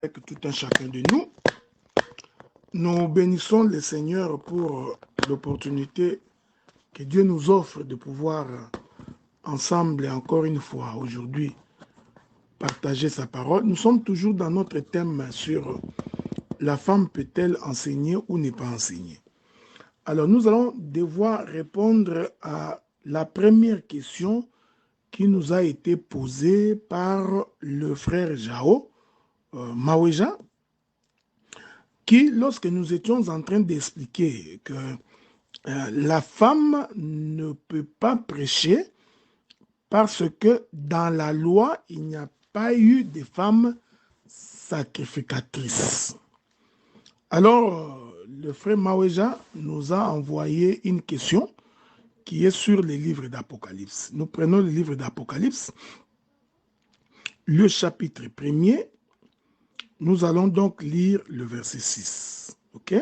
avec tout un chacun de nous. Nous bénissons le Seigneur pour l'opportunité que Dieu nous offre de pouvoir ensemble et encore une fois aujourd'hui partager sa parole. Nous sommes toujours dans notre thème sur la femme peut-elle enseigner ou ne pas enseigner. Alors nous allons devoir répondre à la première question qui nous a été posée par le frère Jao Maweja, qui, lorsque nous étions en train d'expliquer que la femme ne peut pas prêcher parce que dans la loi, il n'y a pas eu de femmes sacrificatrices. Alors, le frère Maweja nous a envoyé une question qui est sur les livres d'Apocalypse. Nous prenons le livre d'Apocalypse, le chapitre 1er. Nous allons donc lire le verset 6. Ok?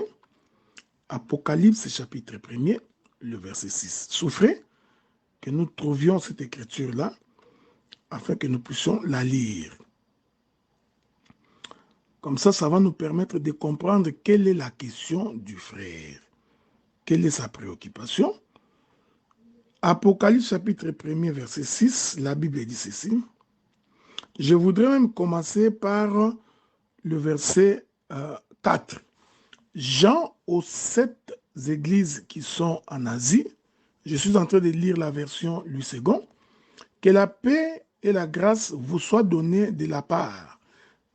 Apocalypse, chapitre 1er, le verset 6. Souffrez que nous trouvions cette écriture-là afin que nous puissions la lire. Comme ça, ça va nous permettre de comprendre quelle est la question du frère. Quelle est sa préoccupation? Apocalypse, chapitre 1er, verset 6, la Bible dit ceci. Je voudrais même commencer par le verset 4. Jean aux 7 églises qui sont en Asie, je suis en train de lire la version Louis II, que la paix et la grâce vous soient données de la part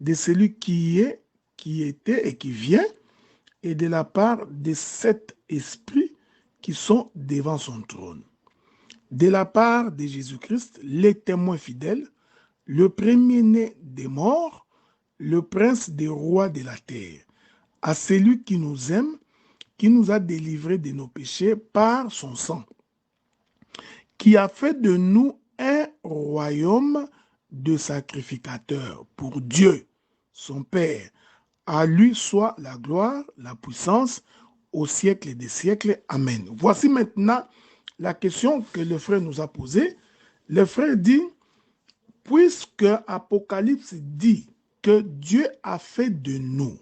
de celui qui est, qui était et qui vient, et de la part des 7 esprits qui sont devant son trône. De la part de Jésus-Christ, les témoins fidèles, le premier-né des morts, le prince des rois de la terre, à celui qui nous aime, qui nous a délivrés de nos péchés par son sang, qui a fait de nous un royaume de sacrificateurs pour Dieu, son Père. À lui soit la gloire, la puissance, au siècle des siècles. Amen. Voici maintenant la question que le frère nous a posée. Le frère dit, puisque Apocalypse dit que Dieu a fait de nous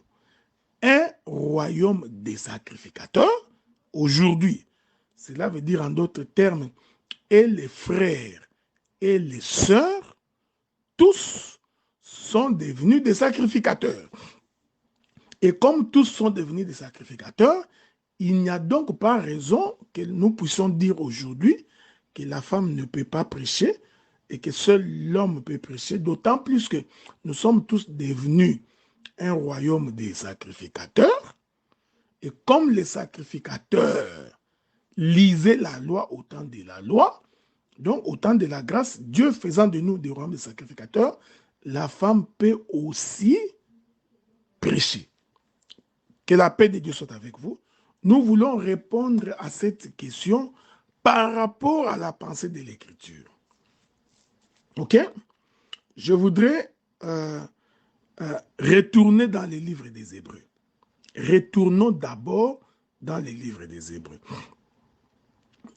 un royaume des sacrificateurs, aujourd'hui, cela veut dire en d'autres termes, et les frères et les sœurs, tous sont devenus des sacrificateurs. Et comme tous sont devenus des sacrificateurs, il n'y a donc pas raison que nous puissions dire aujourd'hui que la femme ne peut pas prêcher et que seul l'homme peut prêcher, d'autant plus que nous sommes tous devenus un royaume des sacrificateurs. Et comme les sacrificateurs lisaient la loi au temps de la loi, donc au temps de la grâce, Dieu faisant de nous des royaumes des sacrificateurs, la femme peut aussi prêcher. Que la paix de Dieu soit avec vous. Nous voulons répondre à cette question par rapport à la pensée de l'Écriture. Ok? Je voudrais retourner dans les livres des Hébreux. Retournons d'abord dans les livres des Hébreux.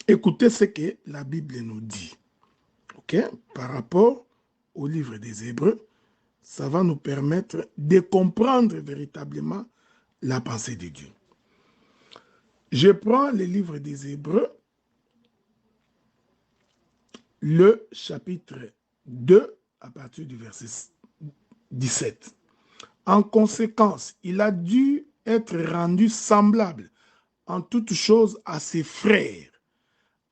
Écoutez ce que la Bible nous dit. Ok? Par rapport au livre des Hébreux, ça va nous permettre de comprendre véritablement la pensée de Dieu. Je prends le livre des Hébreux, le chapitre 2, à partir du verset 17. En conséquence, il a dû être rendu semblable en toutes choses à ses frères,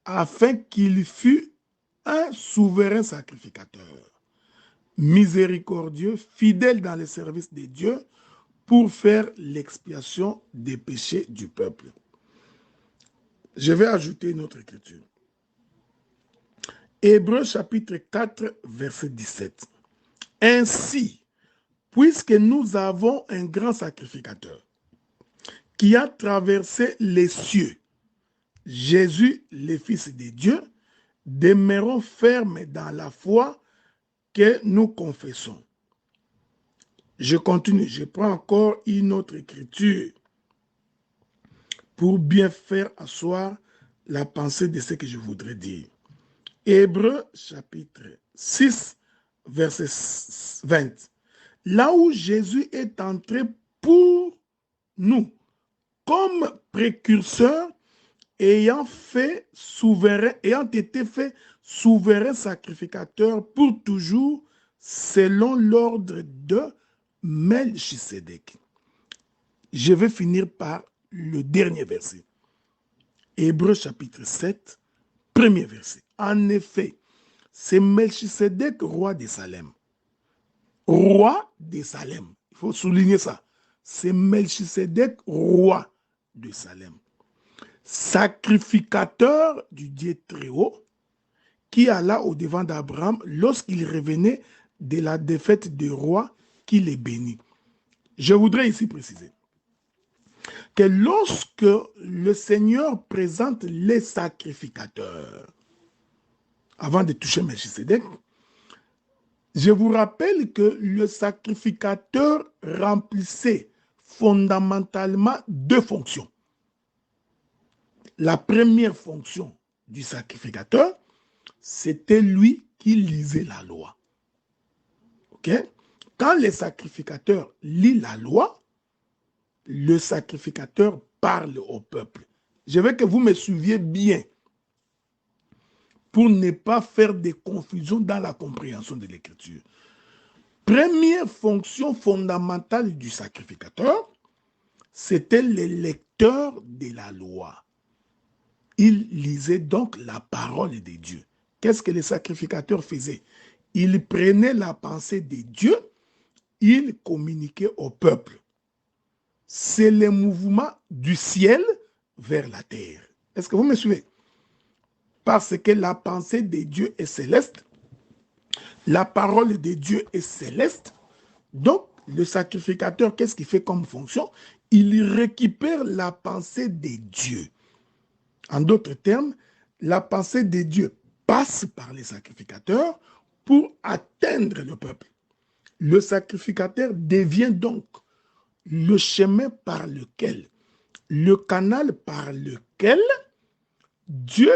afin qu'il fût un souverain sacrificateur, miséricordieux, fidèle dans le service de Dieu, pour faire l'expiation des péchés du peuple. Je vais ajouter une autre écriture. Hébreux chapitre 4, verset 17. Ainsi, puisque nous avons un grand sacrificateur qui a traversé les cieux, Jésus, le Fils de Dieu, demeurons fermes dans la foi que nous confessons. Je continue, je prends encore une autre écriture pour bien faire asseoir la pensée de ce que je voudrais dire. Hébreux chapitre 6, verset 20. là où Jésus est entré pour nous, comme précurseur, ayant été fait souverain sacrificateur pour toujours, selon l'ordre de Melchisédek. Je vais finir par le dernier verset. Hébreux chapitre 7, premier verset. En effet, c'est Melchisédek, roi de Salem. Roi de Salem. Il faut souligner ça. C'est Melchisédek, roi de Salem. Sacrificateur du Dieu très haut, qui alla au-devant d'Abraham lorsqu'il revenait de la défaite du roi qui les bénit. Je voudrais ici préciser que lorsque le Seigneur présente les sacrificateurs, avant de toucher Melchisédek, je vous rappelle que le sacrificateur remplissait fondamentalement deux fonctions. La première fonction du sacrificateur, c'était lui qui lisait la loi. Okay? Quand le sacrificateur lit la loi, le sacrificateur parle au peuple. Je veux que vous me suiviez bien pour ne pas faire de confusion dans la compréhension de l'écriture. Première fonction fondamentale du sacrificateur, c'était le lecteur de la loi. Il lisait donc la parole de Dieu. Qu'est-ce que le sacrificateur faisait? Il prenait la pensée de Dieu, il communiquait au peuple. C'est le mouvement du ciel vers la terre. Est-ce que vous me suivez? Parce que la pensée de Dieu est céleste, la parole de Dieu est céleste, donc le sacrificateur, qu'est-ce qu'il fait comme fonction? Il récupère la pensée de Dieu. En d'autres termes, la pensée de Dieu passe par les sacrificateurs pour atteindre le peuple. Le sacrificateur devient donc le chemin par lequel, le canal par lequel Dieu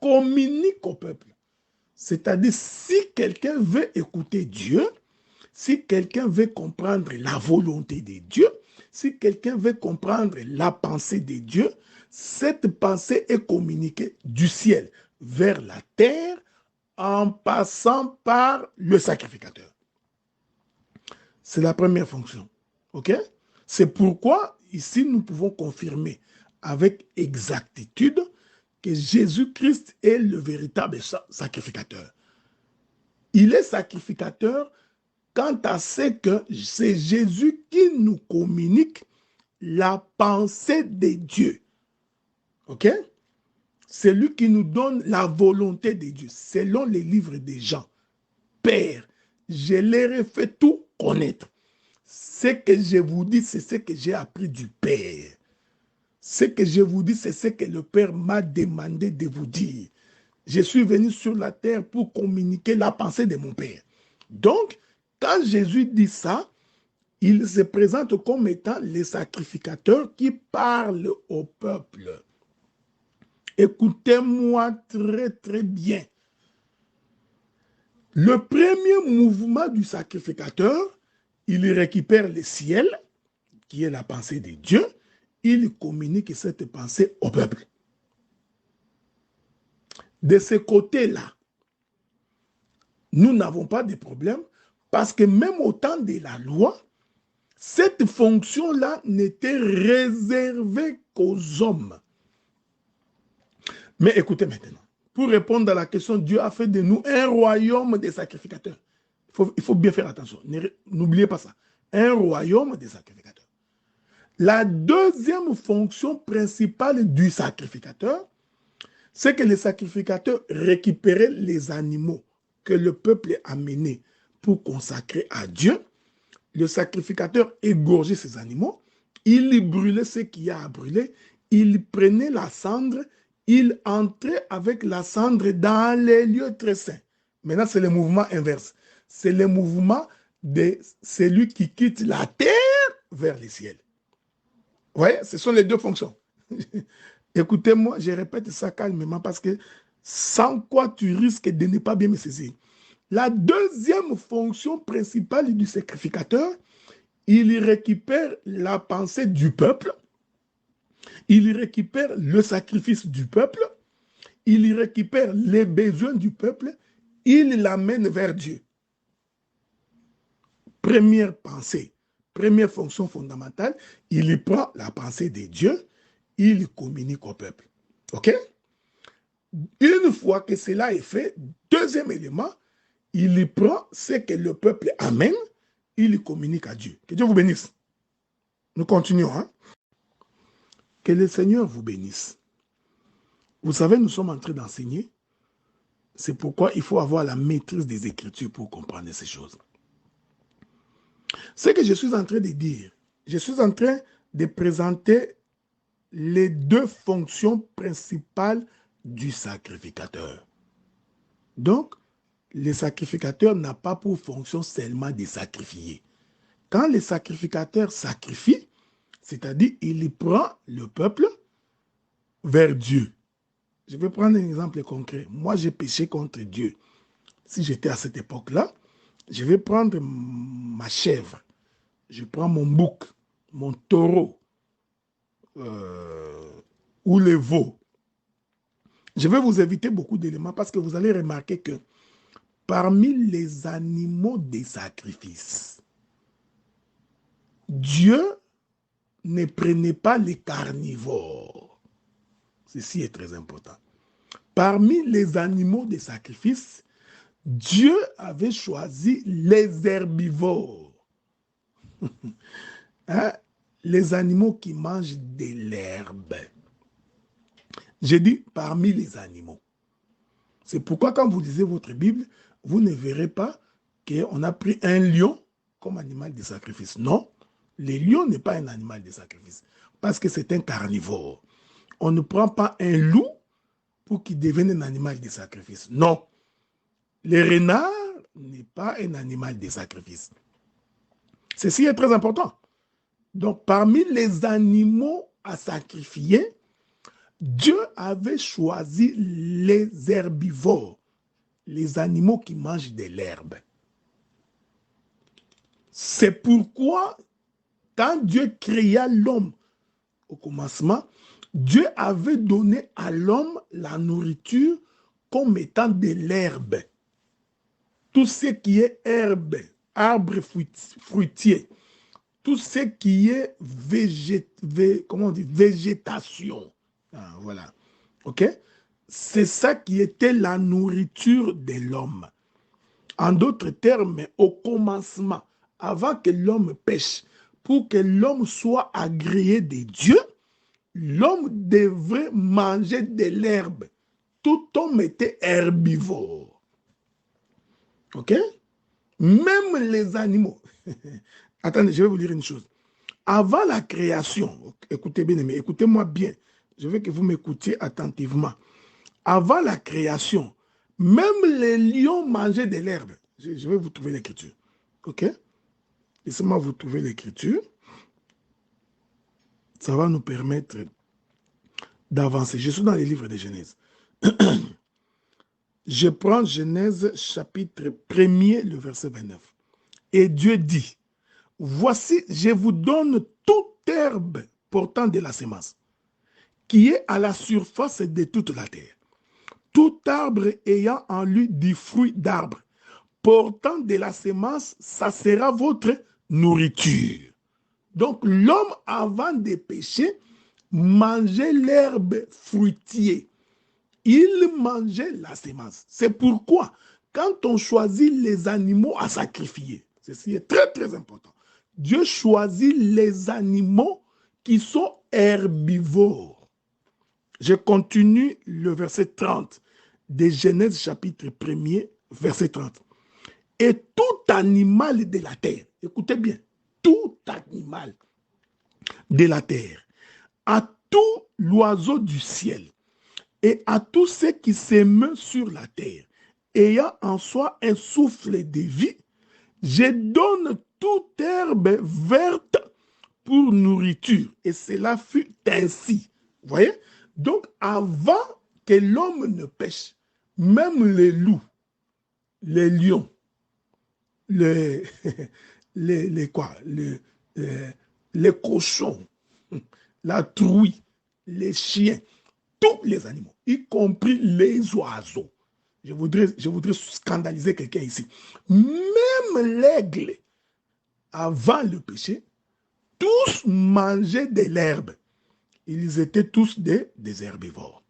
communique au peuple. C'est-à-dire, si quelqu'un veut écouter Dieu, si quelqu'un veut comprendre la volonté de Dieu, si quelqu'un veut comprendre la pensée de Dieu, cette pensée est communiquée du ciel vers la terre en passant par le sacrificateur. C'est la première fonction. Ok? C'est pourquoi ici nous pouvons confirmer avec exactitude que Jésus-Christ est le véritable sacrificateur. Il est sacrificateur quant à ce que c'est Jésus qui nous communique la pensée de Dieu. Ok? C'est lui qui nous donne la volonté de Dieu, selon les livres des Jean. Père, je leur ai fait tout connaître. Ce que je vous dis, c'est ce que j'ai appris du Père. Ce que je vous dis, c'est ce que le Père m'a demandé de vous dire. Je suis venu sur la terre pour communiquer la pensée de mon Père. Donc, quand Jésus dit ça, il se présente comme étant le sacrificateur qui parle au peuple. Écoutez-moi très très bien. Le premier mouvement du sacrificateur, il récupère le ciel, qui est la pensée de Dieu, il communique cette pensée au peuple. De ce côté-là, nous n'avons pas de problème parce que même au temps de la loi, cette fonction-là n'était réservée qu'aux hommes. Mais écoutez maintenant, pour répondre à la question, Dieu a fait de nous un royaume des sacrificateurs. Il faut bien faire attention, n'oubliez pas ça. Un royaume des sacrificateurs. La deuxième fonction principale du sacrificateur, c'est que le sacrificateur récupérait les animaux que le peuple a amenés pour consacrer à Dieu. Le sacrificateur égorgeait ces animaux, il brûlait ce qu'il y a à brûler, il prenait la cendre, il entrait avec la cendre dans les lieux très saints. Maintenant, c'est le mouvement inverse. C'est le mouvement de celui qui quitte la terre vers le ciel. Vous voyez, ce sont les deux fonctions. Écoutez-moi, je répète ça calmement parce que sans quoi tu risques de ne pas bien me saisir. La deuxième fonction principale du sacrificateur, il récupère la pensée du peuple, il récupère le sacrifice du peuple, il récupère les besoins du peuple, il l'amène vers Dieu. Première pensée, première fonction fondamentale, il prend la pensée de Dieu, il communique au peuple. OK? Une fois que cela est fait, deuxième élément, il prend ce que le peuple amène, il communique à Dieu. Que Dieu vous bénisse. Nous continuons. Hein? Que le Seigneur vous bénisse. Vous savez, nous sommes en train d'enseigner. C'est pourquoi il faut avoir la maîtrise des Écritures pour comprendre ces choses. Ce que je suis en train de dire, je suis en train de présenter les deux fonctions principales du sacrificateur. Donc, le sacrificateur n'a pas pour fonction seulement de sacrifier. Quand le sacrificateur sacrifie, c'est-à-dire il prend le peuple vers Dieu. Je vais prendre un exemple concret. Moi, j'ai péché contre Dieu. Si j'étais à cette époque-là, je vais prendre ma chèvre, je prends mon bouc, mon taureau ou les veaux. Je vais vous éviter beaucoup d'éléments parce que vous allez remarquer que parmi les animaux des sacrifices, Dieu ne prenait pas les carnivores. Ceci est très important. Parmi les animaux des sacrifices, Dieu avait choisi les herbivores. Hein? Les animaux qui mangent de l'herbe. J'ai dit parmi les animaux. C'est pourquoi quand vous lisez votre Bible, vous ne verrez pas qu'on a pris un lion comme animal de sacrifice. Non, le lion n'est pas un animal de sacrifice parce que c'est un carnivore. On ne prend pas un loup pour qu'il devienne un animal de sacrifice. Non, le renard n'est pas un animal de sacrifice. Ceci est très important. Donc, parmi les animaux à sacrifier, Dieu avait choisi les herbivores, les animaux qui mangent de l'herbe. C'est pourquoi, quand Dieu créa l'homme au commencement, Dieu avait donné à l'homme la nourriture comme étant de l'herbe. Tout ce qui est herbe, arbre fruitier, tout ce qui est végétation. Ah, voilà. OK? C'est ça qui était la nourriture de l'homme. En d'autres termes, au commencement, avant que l'homme pêche, pour que l'homme soit agréé de Dieu, l'homme devrait manger de l'herbe. Tout homme était herbivore. OK? Même les animaux. Attendez, je vais vous dire une chose. Avant la création, écoutez bien, mais écoutez-moi bien. Je veux que vous m'écoutiez attentivement. Avant la création, même les lions mangeaient de l'herbe. Je vais vous trouver l'écriture. OK? Laissez-moi vous trouver l'écriture. Ça va nous permettre d'avancer. Je suis dans les livres de Genèse. Je prends Genèse chapitre 1er, le verset 29. Et Dieu dit, voici, je vous donne toute herbe portant de la semence, qui est à la surface de toute la terre. Tout arbre ayant en lui du fruit d'arbre, portant de la semence, ça sera votre nourriture. Donc l'homme, avant de pécher, mangeait l'herbe fruitier. Il mangeait la semence. C'est pourquoi, quand on choisit les animaux à sacrifier, ceci est très très important, Dieu choisit les animaux qui sont herbivores. Je continue le verset 30 de Genèse chapitre 1er, verset 30. Et tout animal de la terre, écoutez bien, tout animal de la terre, à tout l'oiseau du ciel, et à tout ce qui s'émeut sur la terre, ayant en soi un souffle de vie, je donne toute herbe verte pour nourriture. Et cela fut ainsi. Vous voyez? Donc, avant que l'homme ne pêche, même les loups, les lions, les, les quoi, les cochons, la truie, les chiens, tous les animaux, y compris les oiseaux. Je voudrais scandaliser quelqu'un ici. Même l'aigle, avant le péché, tous mangeaient de l'herbe. Ils étaient tous des herbivores.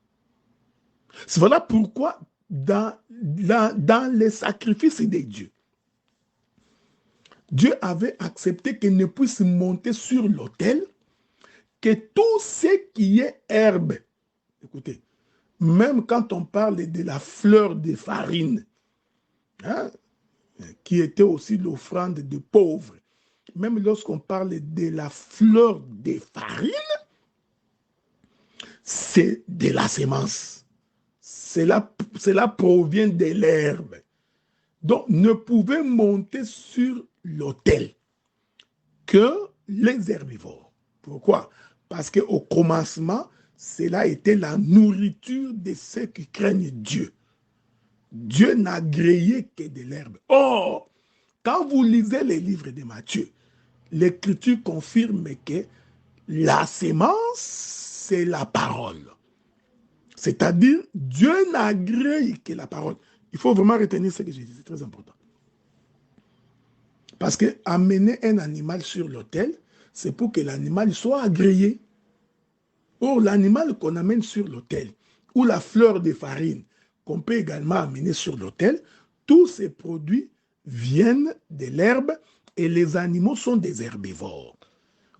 Voilà pourquoi dans les sacrifices des dieux, Dieu avait accepté qu'il ne puisse monter sur l'autel que tout ce qui est herbe. Écoutez, même quand on parle de la fleur de farine, hein, qui était aussi l'offrande des pauvres, même lorsqu'on parle de la fleur de farine, c'est de la semence. Cela provient de l'herbe. Donc, ne pouvait monter sur l'autel que les herbivores. Pourquoi? Parce qu'au commencement, cela était la nourriture de ceux qui craignent Dieu. Dieu n'a grillé que de l'herbe. Or, quand vous lisez les livres de Matthieu, l'Écriture confirme que la sémence, c'est la parole. C'est-à-dire, Dieu n'a grillé que la parole. Il faut vraiment retenir ce que j'ai dit, c'est très important. Parce que amener un animal sur l'autel, c'est pour que l'animal soit agréé. Or, l'animal qu'on amène sur l'autel, ou la fleur de farine qu'on peut également amener sur l'autel, tous ces produits viennent de l'herbe et les animaux sont des herbivores.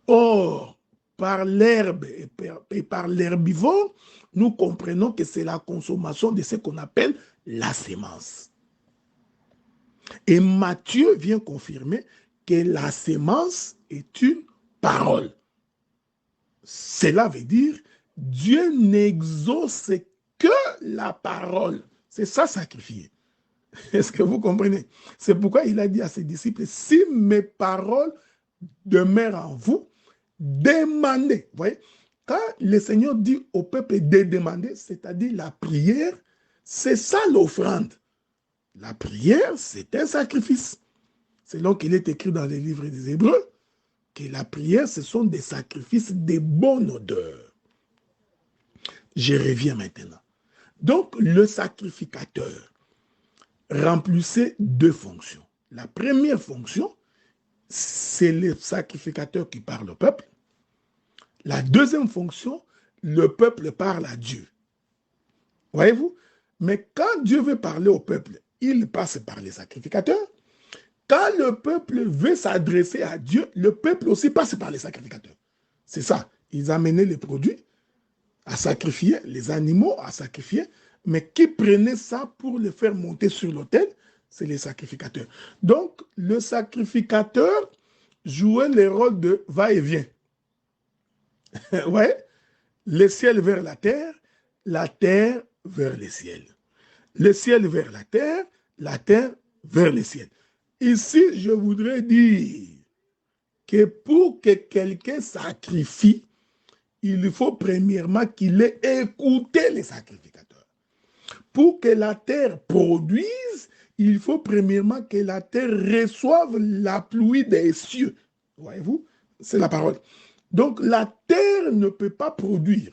Or, par l'herbe et par l'herbivore, nous comprenons que c'est la consommation de ce qu'on appelle la sémence. Et Matthieu vient confirmer que la sémence est une parole. Cela veut dire Dieu n'exauce que la parole. C'est ça sacrifier. Est-ce que vous comprenez? C'est pourquoi il a dit à ses disciples, si mes paroles demeurent en vous, demandez. Vous voyez, quand le Seigneur dit au peuple de demander, c'est-à-dire la prière, c'est ça l'offrande. La prière, c'est un sacrifice. C'est donc qu'il est écrit dans les livres des Hébreux que la prière, ce sont des sacrifices de bonne odeur. Je reviens maintenant. Donc, le sacrificateur remplissait deux fonctions. La première fonction, c'est le sacrificateur qui parle au peuple. La deuxième fonction, le peuple parle à Dieu. Voyez-vous? Mais quand Dieu veut parler au peuple, il passe par les sacrificateurs. Quand le peuple veut s'adresser à Dieu, le peuple aussi passe par les sacrificateurs. C'est ça. Ils amenaient les produits à sacrifier, les animaux à sacrifier, mais qui prenaient ça pour les faire monter sur l'autel, c'est les sacrificateurs. Donc, le sacrificateur jouait le rôle de va-et-vient. Ouais, le ciel vers la terre vers le ciel. Le ciel vers la terre vers le ciel. Ici, je voudrais dire que pour que quelqu'un sacrifie, il faut premièrement qu'il ait écouté les sacrificateurs. Pour que la terre produise, il faut premièrement que la terre reçoive la pluie des cieux. Voyez-vous? C'est la parole. Donc, la terre ne peut pas produire.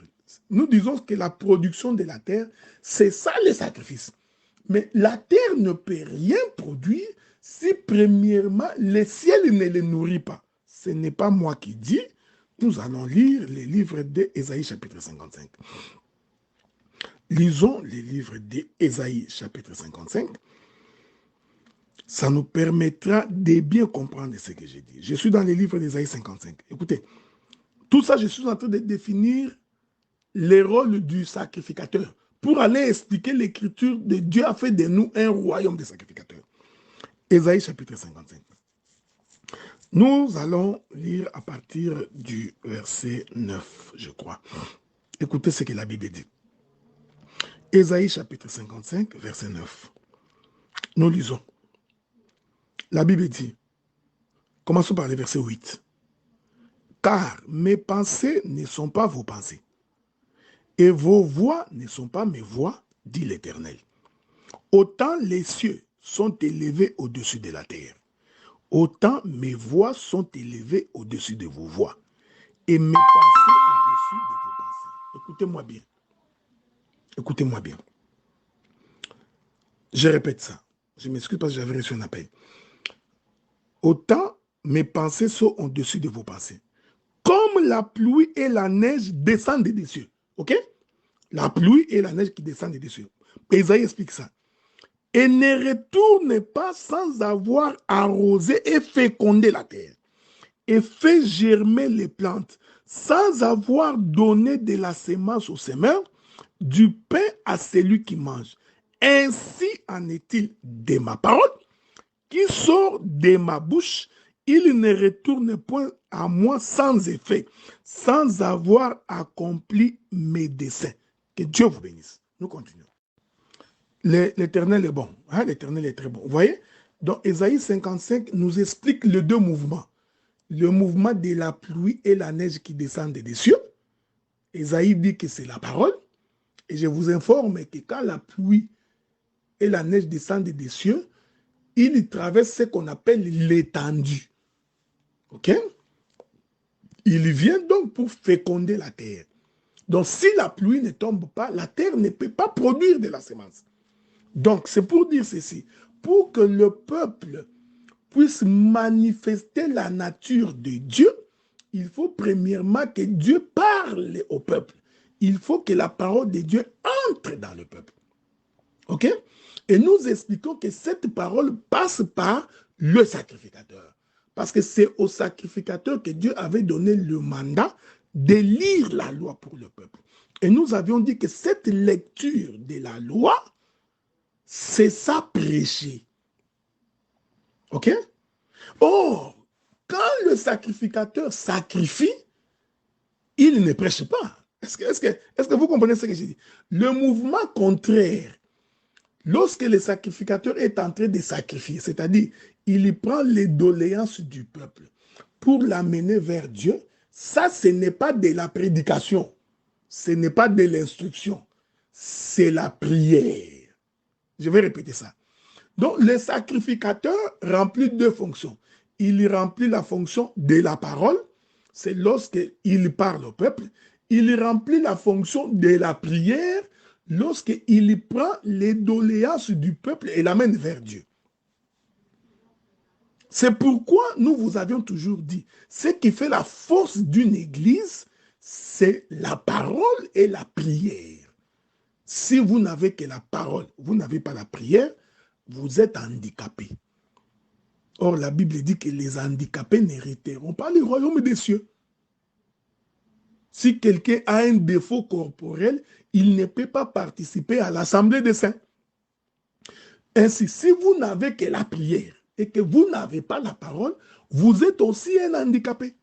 Nous disons que la production de la terre, c'est ça le sacrifice. Mais la terre ne peut rien produire si premièrement le ciel ne les nourrit pas. Ce n'est pas moi qui dis. Nous allons lire les livres d'Ésaïe chapitre 55. Lisons les livres d'Ésaïe chapitre 55. Ça nous permettra de bien comprendre ce que j'ai dit. Je suis dans les livres d'Ésaïe 55. Écoutez, tout ça, je suis en train de définir les rôles du sacrificateur pour aller expliquer l'écriture de Dieu a fait de nous un royaume de sacrificateurs. Ésaïe chapitre 55. Nous allons lire à partir du verset 9, je crois. Écoutez ce que la Bible dit. Ésaïe chapitre 55, verset 9. Nous lisons. La Bible dit, commençons par le verset 8. Car mes pensées ne sont pas vos pensées, et vos voix ne sont pas mes voix, dit l'Éternel. Autant les cieux sont élevées au-dessus de la terre, autant mes voix sont élevées au-dessus de vos voix, et mes pensées au-dessus de vos pensées. Écoutez-moi bien. Écoutez-moi bien. Je répète ça. Je m'excuse parce que j'avais reçu un appel. Autant mes pensées sont au-dessus de vos pensées. Comme la pluie et la neige descendent des cieux. OK? La pluie et la neige qui descendent des cieux. Isaïe explique ça. Et ne retourne pas sans avoir arrosé et fécondé la terre, et fait germer les plantes, sans avoir donné de la semence au semeur, du pain à celui qui mange. Ainsi en est-il de ma parole, qui sort de ma bouche, il ne retourne point à moi sans effet, sans avoir accompli mes desseins. Que Dieu vous bénisse. Nous continuons. L'Éternel est bon. Hein? L'Éternel est très bon. Vous voyez? Donc, Ésaïe 55 nous explique les deux mouvements. Le mouvement de la pluie et la neige qui descendent des cieux. Ésaïe dit que c'est la parole. Et je vous informe que quand la pluie et la neige descendent des cieux, il traverse ce qu'on appelle l'étendue. OK? Il vient donc pour féconder la terre. Donc, si la pluie ne tombe pas, la terre ne peut pas produire de la semence. Donc, c'est pour dire ceci. Pour que le peuple puisse manifester la nature de Dieu, il faut premièrement que Dieu parle au peuple. Il faut que la parole de Dieu entre dans le peuple. OK? Et nous expliquons que cette parole passe par le sacrificateur. Parce que c'est au sacrificateur que Dieu avait donné le mandat de lire la loi pour le peuple. Et nous avions dit que cette lecture de la loi, c'est ça prêcher. OK? Or, quand le sacrificateur sacrifie, il ne prêche pas. Est-ce que vous comprenez ce que j'ai dit? Le mouvement contraire, lorsque le sacrificateur est en train de sacrifier, c'est-à-dire il prend les doléances du peuple pour l'amener vers Dieu, ça, ce n'est pas de la prédication, ce n'est pas de l'instruction, c'est la prière. Je vais répéter ça. Donc, le sacrificateur remplit deux fonctions. Il remplit la fonction de la parole, c'est lorsqu'il parle au peuple. Il remplit la fonction de la prière, lorsqu'il prend les doléances du peuple et l'amène vers Dieu. C'est pourquoi nous vous avions toujours dit, ce qui fait la force d'une église, c'est la parole et la prière. Si vous n'avez que la parole, vous n'avez pas la prière, vous êtes handicapé. Or, la Bible dit que les handicapés n'hériteront pas le royaume des cieux. Si quelqu'un a un défaut corporel, il ne peut pas participer à l'assemblée des saints. Ainsi, si vous n'avez que la prière et que vous n'avez pas la parole, vous êtes aussi un handicapé.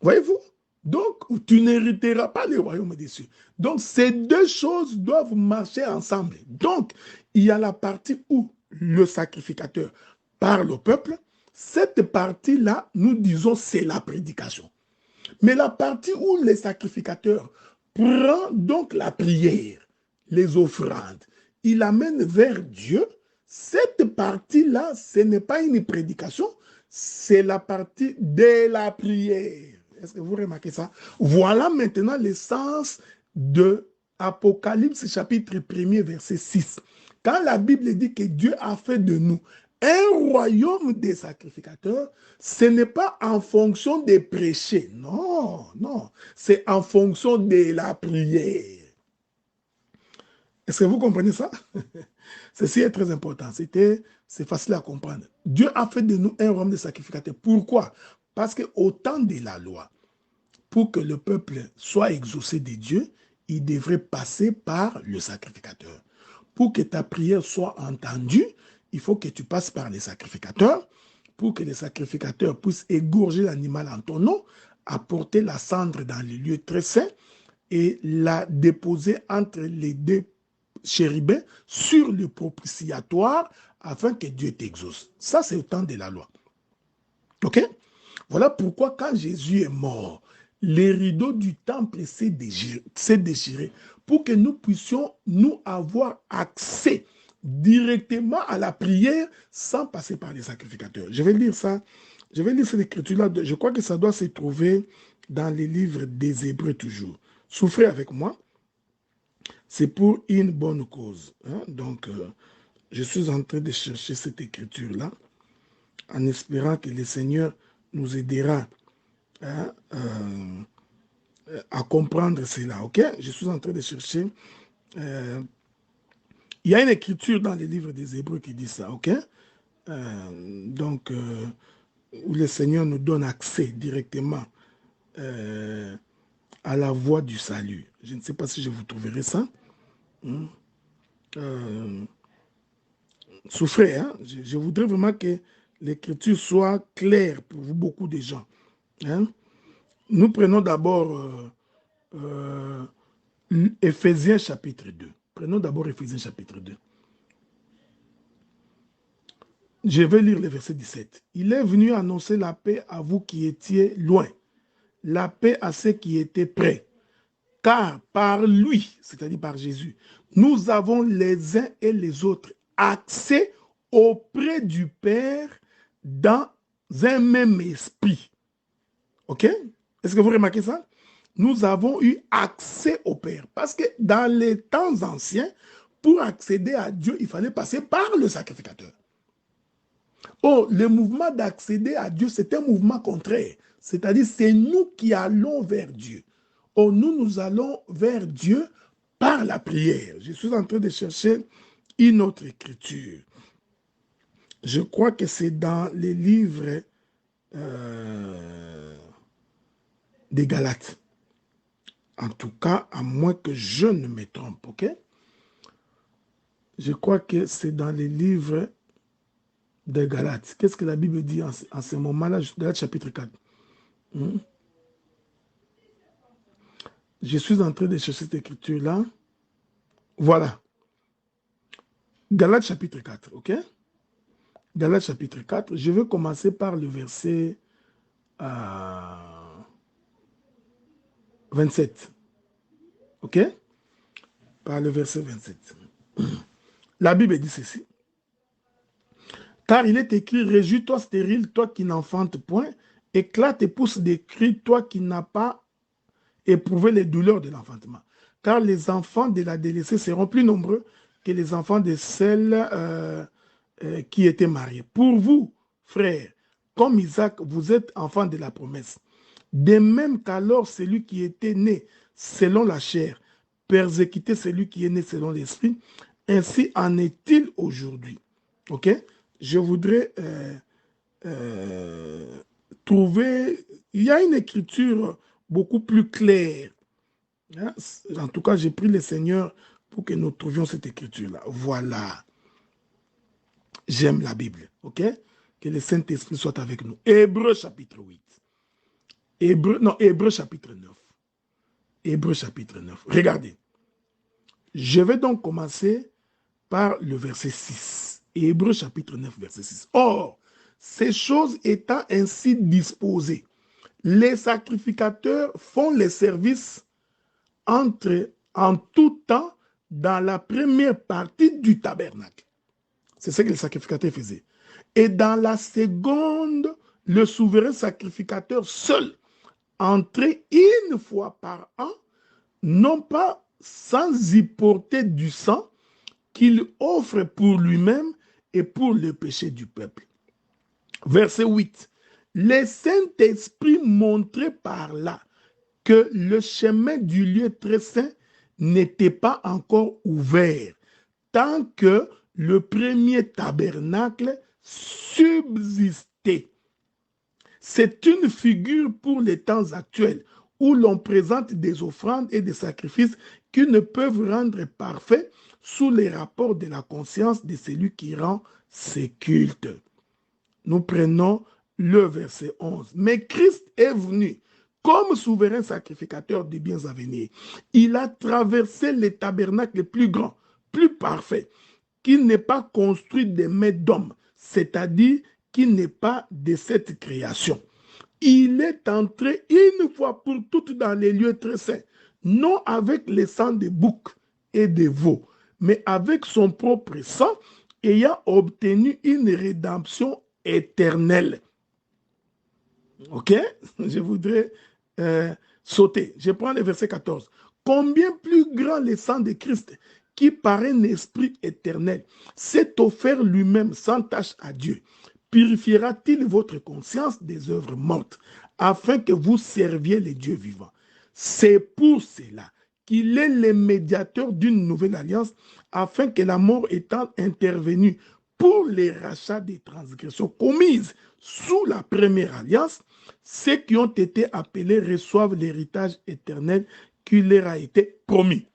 Voyez-vous? Donc, tu n'hériteras pas le royaume des cieux. Donc, ces deux choses doivent marcher ensemble. Donc, il y a la partie où le sacrificateur parle au peuple. Cette partie-là, nous disons, c'est la prédication. Mais la partie où le sacrificateur prend donc la prière, les offrandes, il amène vers Dieu, cette partie-là, ce n'est pas une prédication, c'est la partie de la prière. Est-ce que vous remarquez ça? Voilà maintenant le sens de Apocalypse chapitre 1er verset 6. Quand la Bible dit que Dieu a fait de nous un royaume des sacrificateurs, ce n'est pas en fonction des prêchés. Non, non. C'est en fonction de la prière. Est-ce que vous comprenez ça? Ceci est très important. C'est facile à comprendre. Dieu a fait de nous un royaume des sacrificateurs. Pourquoi? Parce qu'au temps de la loi, pour que le peuple soit exaucé de Dieu, il devrait passer par le sacrificateur. Pour que ta prière soit entendue, il faut que tu passes par les sacrificateurs, pour que les sacrificateurs puissent égorger l'animal en ton nom, apporter la cendre dans les lieux très saints et la déposer entre les deux chérubins sur le propitiatoire afin que Dieu t'exauce. Ça, c'est au temps de la loi. OK? Voilà pourquoi quand Jésus est mort, les rideaux du temple s'est déchiré pour que nous puissions nous avoir accès directement à la prière sans passer par les sacrificateurs. Je vais lire ça. Je vais lire cette écriture-là. Je crois que ça doit se trouver dans les livres des Hébreux toujours. Souffrez avec moi. C'est pour une bonne cause. Hein? Donc, je suis en train de chercher cette écriture-là en espérant que le Seigneur nous aidera hein, à comprendre cela. Ok? Je suis en train de chercher. Il y a une écriture dans les livres des Hébreux qui dit ça. Ok? Donc, où le Seigneur nous donne accès directement à la voie du salut. Je ne sais pas si je vous trouverai ça. Souffrez, hein? Je voudrais vraiment que l'écriture soit claire pour vous, beaucoup de gens. Hein? Nous prenons d'abord Éphésiens chapitre 2. Prenons d'abord Éphésiens chapitre 2. Je vais lire le verset 17. Il est venu annoncer la paix à vous qui étiez loin, la paix à ceux qui étaient près. Car par lui, c'est-à-dire par Jésus, nous avons les uns et les autres accès auprès du Père dans un même esprit. Ok? Est-ce que vous remarquez ça? Nous avons eu accès au Père. Parce que dans les temps anciens, pour accéder à Dieu, il fallait passer par le sacrificateur. Oh, le mouvement d'accéder à Dieu, c'est un mouvement contraire. C'est-à-dire, c'est nous qui allons vers Dieu. Oh, nous allons vers Dieu par la prière. Je suis en train de chercher une autre écriture. Je crois que c'est dans les livres des Galates. En tout cas, à moins que je ne me trompe, ok? Je crois que c'est dans les livres des Galates. Qu'est-ce que la Bible dit en ce moment-là? Galates chapitre 4. Je suis en train de chercher cette écriture-là. Voilà. Galates chapitre 4, ok? Galates chapitre 4. Je vais commencer par le verset 27. Ok? Par le verset 27. La Bible dit ceci. Car il est écrit, réjouis-toi stérile, toi qui n'enfantes point, éclate et pousse des cris, toi qui n'as pas éprouvé les douleurs de l'enfantement. Car les enfants de la délaissée seront plus nombreux que les enfants de celles qui étaient mariées. Pour vous, frères, comme Isaac, vous êtes enfants de la promesse. De même qu'alors celui qui était né selon la chair persécutait celui qui est né selon l'esprit, ainsi en est-il aujourd'hui. Ok? Je voudrais trouver... Il y a une écriture beaucoup plus claire. Hein? En tout cas, j'ai pris le Seigneur pour que nous trouvions cette écriture-là. Voilà. J'aime la Bible. Ok? Que le Saint-Esprit soit avec nous. Hébreux chapitre 8. Hébreux chapitre 9. Hébreux chapitre 9. Regardez. Je vais donc commencer par le verset 6. Hébreux chapitre 9, verset 6. Or, ces choses étant ainsi disposées, les sacrificateurs font les services en tout temps dans la première partie du tabernacle. C'est ce que les sacrificateurs faisaient. Et dans la seconde, le souverain sacrificateur seul entrait une fois par an, non pas sans y porter du sang qu'il offre pour lui-même et pour le péché du peuple. Verset 8. Le Saint-Esprit montrait par là que le chemin du lieu très saint n'était pas encore ouvert, tant que le premier tabernacle subsistait. C'est une figure pour les temps actuels, où l'on présente des offrandes et des sacrifices qui ne peuvent rendre parfaits sous les rapports de la conscience de celui qui rend ses cultes. Nous prenons le verset 11. Mais Christ est venu comme souverain sacrificateur des biens à venir. Il a traversé les tabernacles les plus grands, plus parfaits, qui n'est pas construit des mains d'hommes, c'est-à-dire qui n'est pas de cette création. Il est entré une fois pour toutes dans les lieux très saints, non avec les sangs de boucs et de veaux, mais avec son propre sang, ayant obtenu une rédemption éternelle. Ok? Je voudrais sauter. Je prends le verset 14. Combien plus grand le sang de Christ, qui par un esprit éternel s'est offert lui-même sans tâche à Dieu, purifiera-t-il votre conscience des œuvres mortes, afin que vous serviez les dieux vivants? C'est pour cela qu'il est le médiateur d'une nouvelle alliance, afin que la mort étant intervenue pour les rachats des transgressions commises sous la première alliance, ceux qui ont été appelés reçoivent l'héritage éternel qui leur a été promis.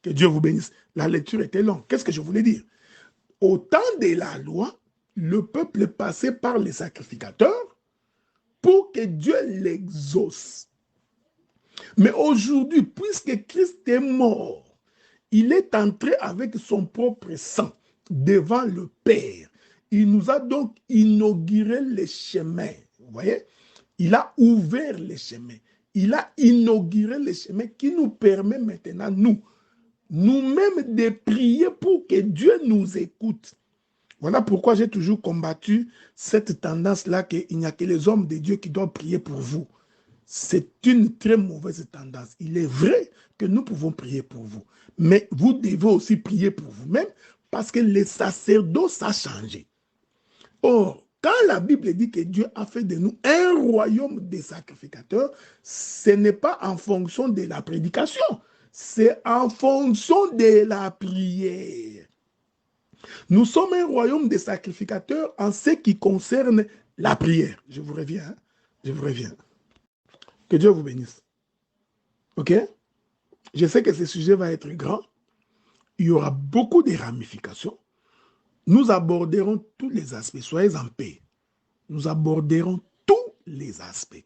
Que Dieu vous bénisse. La lecture était longue. Qu'est-ce que je voulais dire? Au temps de la loi, le peuple passait par les sacrificateurs pour que Dieu l'exauce. Mais aujourd'hui, puisque Christ est mort, il est entré avec son propre sang devant le Père. Il nous a donc inauguré les chemins. Vous voyez? Il a ouvert les chemins. Il a inauguré les chemins qui nous permet maintenant, nous-mêmes, de prier pour que Dieu nous écoute. Voilà pourquoi j'ai toujours combattu cette tendance-là qu'il n'y a que les hommes de Dieu qui doivent prier pour vous. C'est une très mauvaise tendance. Il est vrai que nous pouvons prier pour vous, mais vous devez aussi prier pour vous-même parce que le sacerdoce a changé. Or, quand la Bible dit que Dieu a fait de nous un royaume des sacrificateurs, ce n'est pas en fonction de la prédication, c'est en fonction de la prière. Nous sommes un royaume des sacrificateurs en ce qui concerne la prière. Je vous reviens, hein? Je vous reviens. Que Dieu vous bénisse. Ok? Je sais que ce sujet va être grand. Il y aura beaucoup de ramifications. Nous aborderons tous les aspects. Soyez en paix. Nous aborderons tous les aspects.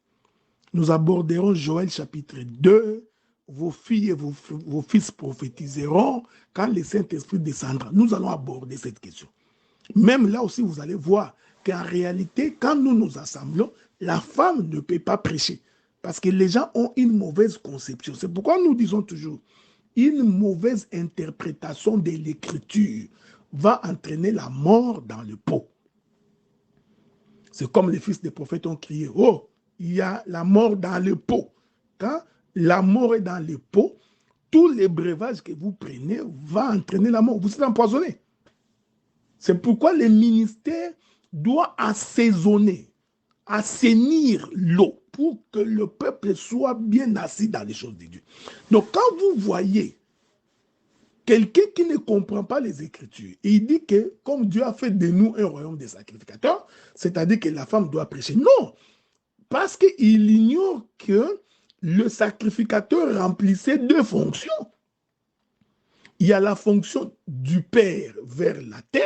Nous aborderons Joël chapitre 2. Vos filles et vos fils prophétiseront quand le Saint-Esprit descendra. Nous allons aborder cette question. Même là aussi, vous allez voir qu'en réalité, quand nous nous assemblons, la femme ne peut pas prêcher. Parce que les gens ont une mauvaise conception. C'est pourquoi nous disons toujours, une mauvaise interprétation de l'écriture va entraîner la mort dans le pot. C'est comme les fils des prophètes ont crié, « Oh, il y a la mort dans le pot. » Quand la mort est dans le pot, tous les breuvages que vous prenez vont entraîner la mort. Vous êtes empoisonné. C'est pourquoi le ministère doit assaisonner, assainir l'eau pour que le peuple soit bien assis dans les choses de Dieu. Donc quand vous voyez quelqu'un qui ne comprend pas les Écritures, et il dit que comme Dieu a fait de nous un royaume des sacrificateurs, c'est-à-dire que la femme doit prêcher. Non, parce qu'il ignore que le sacrificateur remplissait deux fonctions. Il y a la fonction du Père vers la terre,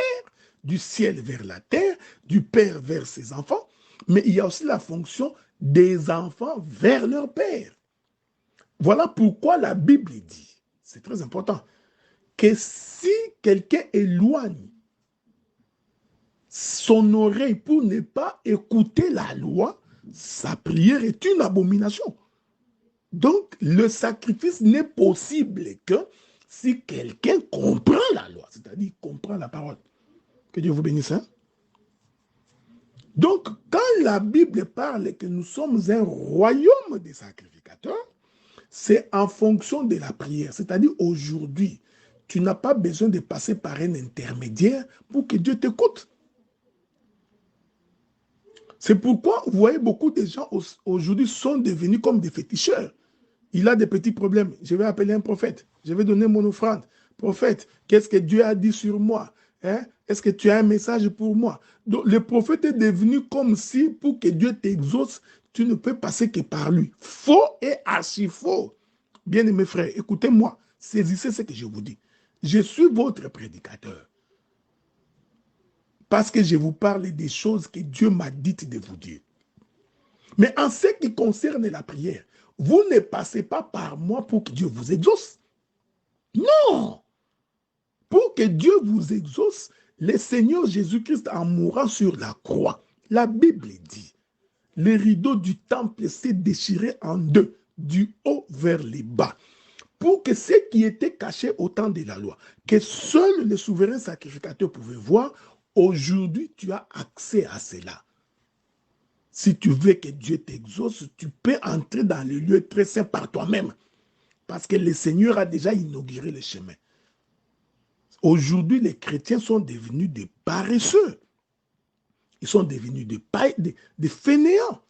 du ciel vers la terre, du Père vers ses enfants, mais il y a aussi la fonction des enfants vers leur Père. Voilà pourquoi la Bible dit, c'est très important, que si quelqu'un éloigne son oreille pour ne pas écouter la loi, sa prière est une abomination. Donc, le sacrifice n'est possible que si quelqu'un comprend la loi, c'est-à-dire comprend la parole. Que Dieu vous bénisse. Hein? Donc, quand la Bible parle que nous sommes un royaume des sacrificateurs, c'est en fonction de la prière. C'est-à-dire, aujourd'hui, tu n'as pas besoin de passer par un intermédiaire pour que Dieu t'écoute. C'est pourquoi, vous voyez, beaucoup de gens aujourd'hui sont devenus comme des féticheurs. Il a des petits problèmes. Je vais appeler un prophète. Je vais donner mon offrande. Prophète, qu'est-ce que Dieu a dit sur moi? Hein? Est-ce que tu as un message pour moi? Donc, le prophète est devenu comme si, pour que Dieu t'exauce, tu ne peux passer que par lui. Faux et archi faux. Bien-aimés frères, écoutez-moi. Saisissez ce que je vous dis. Je suis votre prédicateur. Parce que je vous parle des choses que Dieu m'a dites de vous dire. Mais en ce qui concerne la prière, vous ne passez pas par moi pour que Dieu vous exauce. Non! Pour que Dieu vous exauce, le Seigneur Jésus-Christ en mourant sur la croix, la Bible dit, le rideau du temple s'est déchiré en deux, du haut vers le bas, pour que ce qui était caché au temps de la loi, que seul le souverain sacrificateur pouvait voir, aujourd'hui tu as accès à cela. Si tu veux que Dieu t'exauce, tu peux entrer dans le lieu très saint par toi-même. Parce que le Seigneur a déjà inauguré le chemin. Aujourd'hui, les chrétiens sont devenus des paresseux. Ils sont devenus des fainéants.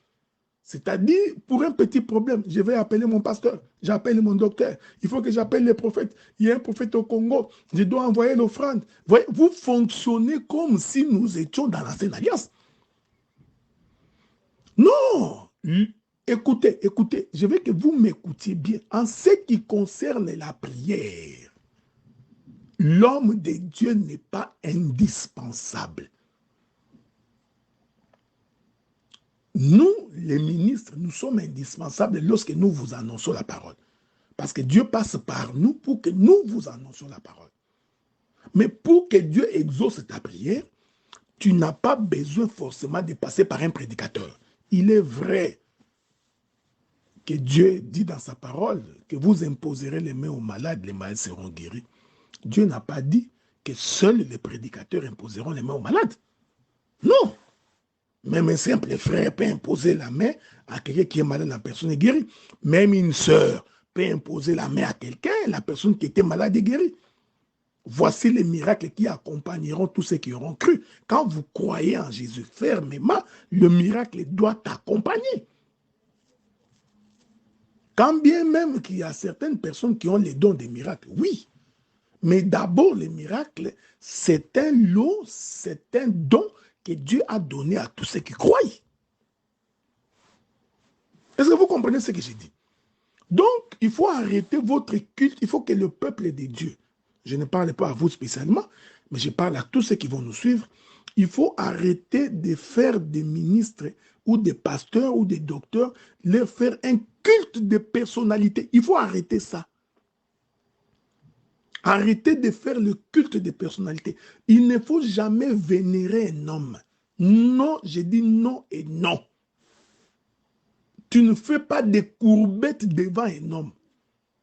C'est-à-dire, pour un petit problème, je vais appeler mon pasteur, j'appelle mon docteur, il faut que j'appelle les prophètes. Il y a un prophète au Congo, je dois envoyer l'offrande. Vous fonctionnez comme si nous étions dans l'ancienne alliance. Non! Écoutez, je veux que vous m'écoutiez bien. En ce qui concerne la prière, l'homme de Dieu n'est pas indispensable. Nous, les ministres, nous sommes indispensables lorsque nous vous annonçons la parole. Parce que Dieu passe par nous pour que nous vous annoncions la parole. Mais pour que Dieu exauce ta prière, tu n'as pas besoin forcément de passer par un prédicateur. Il est vrai que Dieu dit dans sa parole que vous imposerez les mains aux malades, les malades seront guéris. Dieu n'a pas dit que seuls les prédicateurs imposeront les mains aux malades. Non! Même un simple frère peut imposer la main à quelqu'un qui est malade, la personne est guérie. Même une sœur peut imposer la main à quelqu'un, la personne qui était malade est guérie. Voici les miracles qui accompagneront tous ceux qui auront cru. Quand vous croyez en Jésus fermement, le miracle doit t'accompagner. Quand bien même qu'il y a certaines personnes qui ont les dons des miracles, oui. Mais d'abord, les miracles, c'est un lot, c'est un don que Dieu a donné à tous ceux qui croient. Est-ce que vous comprenez ce que j'ai dit? Donc, il faut arrêter votre culte, il faut que le peuple de Dieu, je ne parle pas à vous spécialement, mais je parle à tous ceux qui vont nous suivre, il faut arrêter de faire des ministres ou des pasteurs ou des docteurs, leur faire un culte de personnalité. Il faut arrêter ça. Arrêtez de faire le culte des personnalités. Il ne faut jamais vénérer un homme. Non, je dis non et non. Tu ne fais pas des courbettes devant un homme.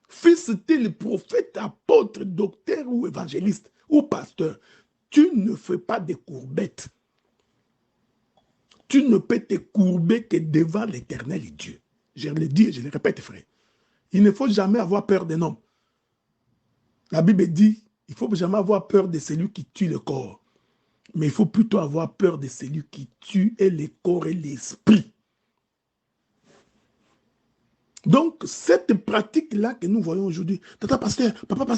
Fils tel prophète, apôtre, docteur ou évangéliste ou pasteur, tu ne fais pas des courbettes. Tu ne peux te courber que devant l'Éternel et Dieu. Je le dis et je le répète, frère. Il ne faut jamais avoir peur d'un homme. La Bible dit, il ne faut jamais avoir peur de celui qui tue le corps. Mais il faut plutôt avoir peur de celui qui tue et le corps et l'esprit. Donc, cette pratique-là que nous voyons aujourd'hui, tata pasteur, papa,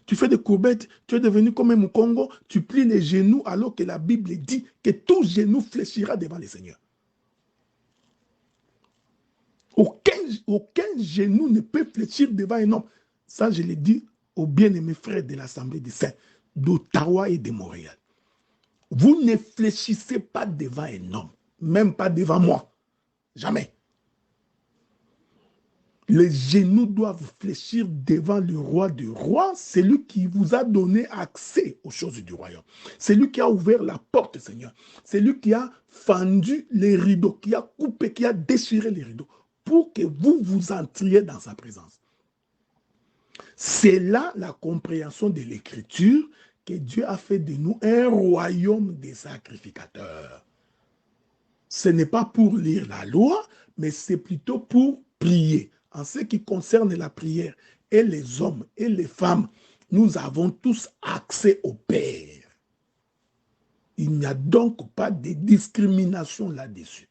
tu fais des courbettes, tu es devenu comme un Mukongo, tu plies les genoux alors que la Bible dit que tout genou fléchira devant le Seigneur. Aucun genou ne peut fléchir devant un homme. Ça, je l'ai dit aux bien-aimés frères de l'Assemblée des Saints, d'Ottawa et de Montréal. Vous ne fléchissez pas devant un homme, même pas devant moi. Jamais. Les genoux doivent fléchir devant le roi des rois, celui qui vous a donné accès aux choses du royaume. Celui qui a ouvert la porte, Seigneur. Celui qui a fendu les rideaux, qui a coupé, qui a déchiré les rideaux, pour que vous entriez dans sa présence. C'est là la compréhension de l'Écriture que Dieu a fait de nous un royaume des sacrificateurs. Ce n'est pas pour lire la loi, mais c'est plutôt pour prier. En ce qui concerne la prière, et les hommes et les femmes, nous avons tous accès au Père. Il n'y a donc pas de discrimination là-dessus.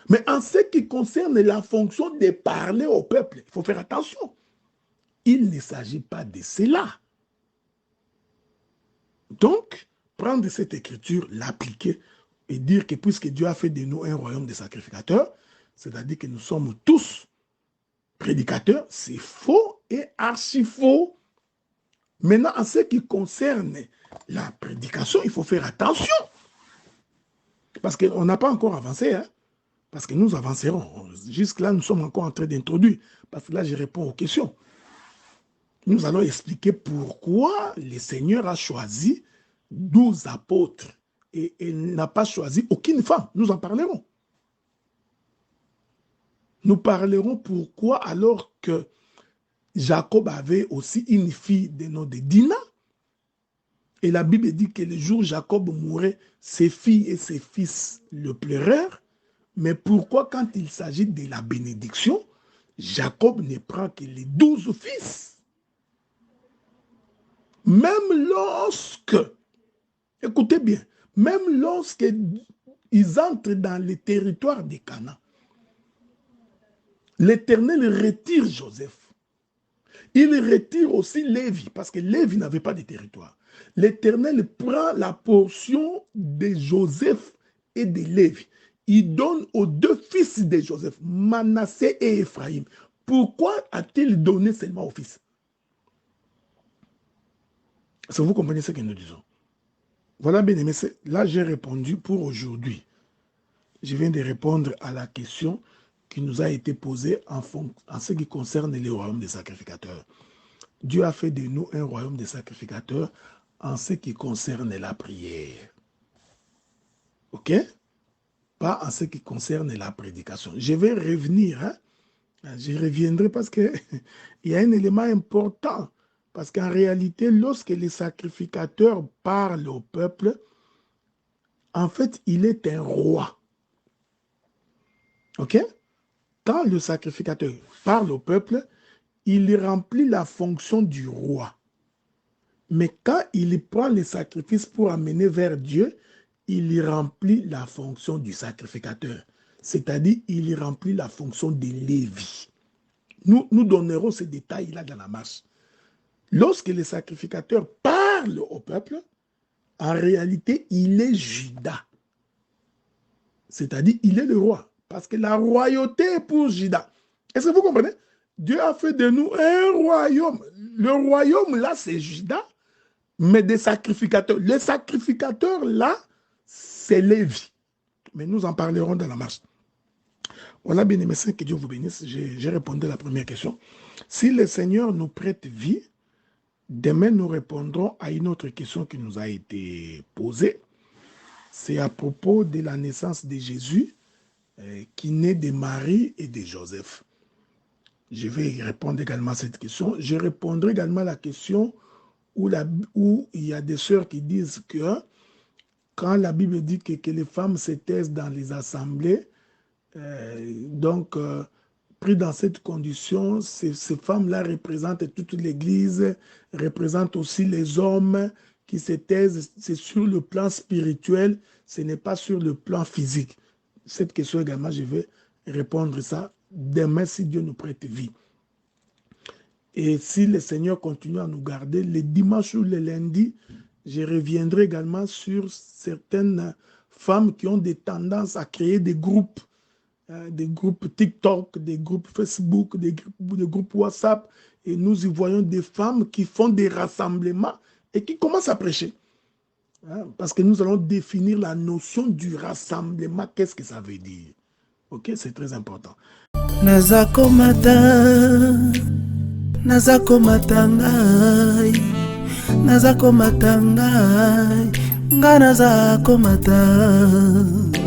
Mais en ce qui concerne la fonction de parler au peuple, il faut faire attention. Il ne s'agit pas de cela. Donc, prendre cette écriture, l'appliquer et dire que puisque Dieu a fait de nous un royaume de sacrificateurs, c'est-à-dire que nous sommes tous prédicateurs, c'est faux et archi faux. Maintenant, en ce qui concerne la prédication, il faut faire attention. Parce qu'on n'a pas encore avancé, hein? Parce que nous avancerons. Jusque-là, nous sommes encore en train d'introduire. Parce que là, je réponds aux questions. Nous allons expliquer pourquoi le Seigneur a choisi 12 apôtres et il n'a pas choisi aucune femme. Nous en parlerons. Nous parlerons pourquoi alors que Jacob avait aussi une fille de nom de Dina. Et la Bible dit que le jour où Jacob mourait, ses filles et ses fils le pleurèrent. Mais pourquoi quand il s'agit de la bénédiction, Jacob ne prend que les 12 fils? Même lorsque, écoutez bien, même lorsque ils entrent dans le territoire de Canaan, l'Éternel retire Joseph. Il retire aussi Lévi, parce que Lévi n'avait pas de territoire. L'Éternel prend la portion de Joseph et de Lévi. Il donne aux deux fils de Joseph, Manassé et Ephraïm. Pourquoi a-t-il donné seulement aux fils? Est-ce que vous comprenez ce que nous disons? Voilà, bien aimé, là j'ai répondu pour aujourd'hui. Je viens de répondre à la question qui nous a été posée en ce qui concerne les royaumes des sacrificateurs. Dieu a fait de nous un royaume des sacrificateurs en ce qui concerne la prière. Ok? Pas en ce qui concerne la prédication. Je vais revenir, hein? Je reviendrai parce qu'il y a un élément important. Parce qu'en réalité, lorsque les sacrificateurs parlent au peuple, en fait, il est un roi. Ok? Quand le sacrificateur parle au peuple, il remplit la fonction du roi. Mais quand il prend les sacrifices pour amener vers Dieu, il remplit la fonction du sacrificateur. C'est-à-dire, il remplit la fonction de Lévi. Nous donnerons ces détails-là dans la marche. Lorsque les sacrificateurs parlent au peuple, en réalité, il est Juda. C'est-à-dire, il est le roi. Parce que la royauté est pour Juda. Est-ce que vous comprenez? Dieu a fait de nous un royaume. Le royaume, là, c'est Juda, mais des sacrificateurs. Les sacrificateurs, là, c'est Lévi. Mais nous en parlerons dans la marche. Voilà, bien aimé, que Dieu vous bénisse. J'ai répondu à la première question. Si le Seigneur nous prête vie, demain nous répondrons à une autre question qui nous a été posée. C'est à propos de la naissance de Jésus, qui naît de Marie et de Joseph. Je vais répondre également à cette question. Je répondrai également à la question où il y a des sœurs qui disent que quand la Bible dit que les femmes se taisent dans les assemblées, pris dans cette condition, ces femmes-là représentent toute l'Église, représentent aussi les hommes qui se taisent. C'est sur le plan spirituel, ce n'est pas sur le plan physique. Cette question également, je vais répondre ça demain si Dieu nous prête vie. Et si le Seigneur continue à nous garder, les dimanches ou les lundis, je reviendrai également sur certaines femmes qui ont des tendances à créer des groupes TikTok, des groupes Facebook, des groupes WhatsApp. Et nous y voyons des femmes qui font des rassemblements et qui commencent à prêcher. Parce que nous allons définir la notion du rassemblement. Qu'est-ce que ça veut dire? Ok, c'est très important. Nazako matangai, nazako matangai, nga nazako matangai.